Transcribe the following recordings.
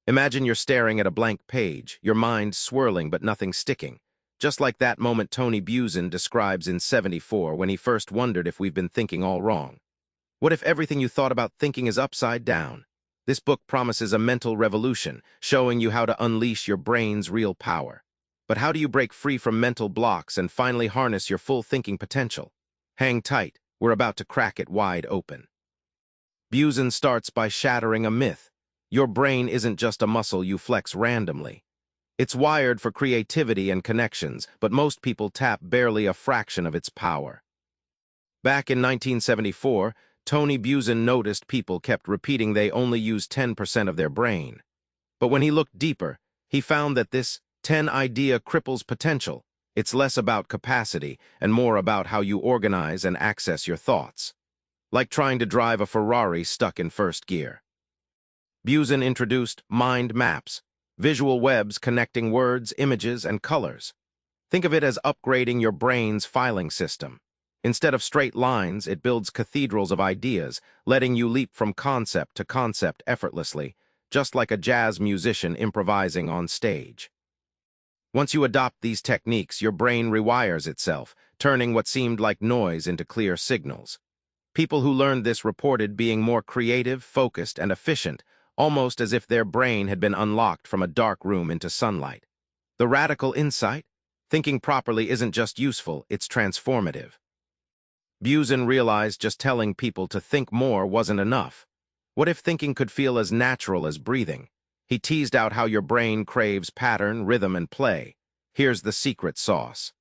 Imagine you're staring at a blank page, your mind swirling but nothing sticking. Just like that moment Tony Buzan describes in 74 when he first wondered if we've been thinking all wrong. What if everything you thought about thinking is upside down? This book promises a mental revolution, showing you how to unleash your brain's real power. But how do you break free from mental blocks and finally harness your full thinking potential? Hang tight, we're about to crack it wide open. Buzan starts by shattering a myth. Your brain isn't just a muscle you flex randomly. It's wired for creativity and connections, but most people tap barely a fraction of its power. Back in 1974, Tony Buzan noticed people kept repeating they only use 10% of their brain. But when he looked deeper, he found that this 10 idea cripples potential. It's less about capacity and more about how you organize and access your thoughts. Like trying to drive a Ferrari stuck in first gear. Buzan introduced mind maps, visual webs connecting words, images, and colors. Think of it as upgrading your brain's filing system. Instead of straight lines, it builds cathedrals of ideas, letting you leap from concept to concept effortlessly, just like a jazz musician improvising on stage. Once you adopt these techniques, your brain rewires itself, turning what seemed like noise into clear signals. People who learned this reported being more creative, focused, and efficient, almost as if their brain had been unlocked from a dark room into sunlight. The radical insight? Thinking properly isn't just useful, it's transformative. Buzan realized just telling people to think more wasn't enough. What if thinking could feel as natural as breathing? He teased out how your brain craves pattern, rhythm, and play. Here's the secret sauce.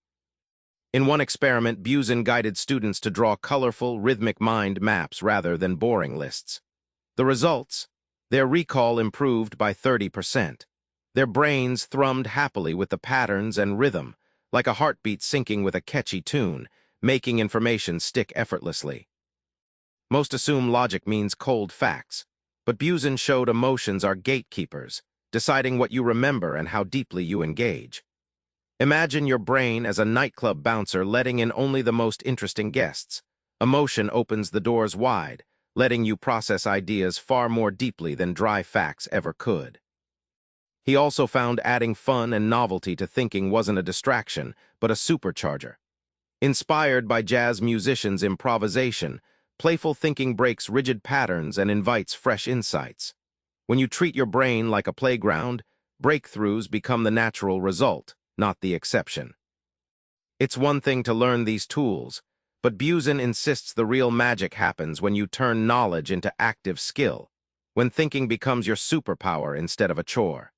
In one experiment, Buzan guided students to draw colorful, rhythmic mind maps rather than boring lists. The results? Their recall improved by 30%. Their brains thrummed happily with the patterns and rhythm, like a heartbeat syncing with a catchy tune, making information stick effortlessly. Most assume logic means cold facts, but Buzan showed emotions are gatekeepers, deciding what you remember and how deeply you engage. Imagine your brain as a nightclub bouncer letting in only the most interesting guests. Emotion opens the doors wide, letting you process ideas far more deeply than dry facts ever could. He also found adding fun and novelty to thinking wasn't a distraction, but a supercharger. Inspired by jazz musicians' improvisation, playful thinking breaks rigid patterns and invites fresh insights. When you treat your brain like a playground, breakthroughs become the natural result, not the exception. It's one thing to learn these tools, but Buzan insists the real magic happens when you turn knowledge into active skill, when thinking becomes your superpower instead of a chore.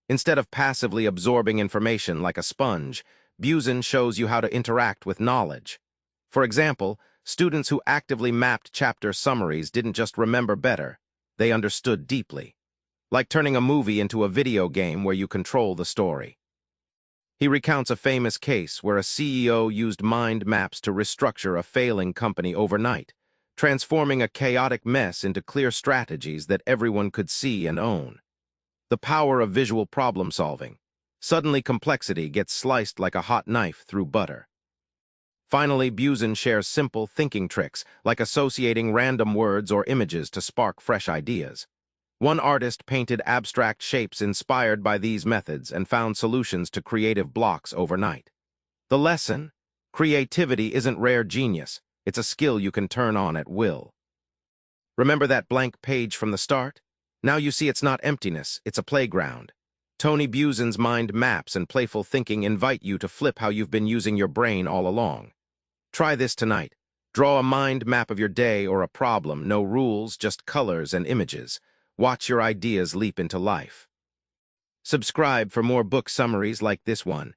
Instead of passively absorbing information like a sponge, Buzan shows you how to interact with knowledge. For example, students who actively mapped chapter summaries didn't just remember better, they understood deeply. Like turning a movie into a video game where you control the story. He recounts a famous case where a CEO used mind maps to restructure a failing company overnight, transforming a chaotic mess into clear strategies that everyone could see and own. The power of visual problem solving. Suddenly complexity gets sliced like a hot knife through butter. Finally, Buzan shares simple thinking tricks, like associating random words or images to spark fresh ideas. One artist painted abstract shapes inspired by these methods and found solutions to creative blocks overnight. The lesson? Creativity isn't rare genius. It's a skill you can turn on at will. Remember that blank page from the start? Now you see it's not emptiness, it's a playground. Tony Buzan's mind maps and playful thinking invite you to flip how you've been using your brain all along. Try this tonight. Draw a mind map of your day or a problem, no rules, just colors and images. Watch your ideas leap into life. Subscribe for more book summaries like this one.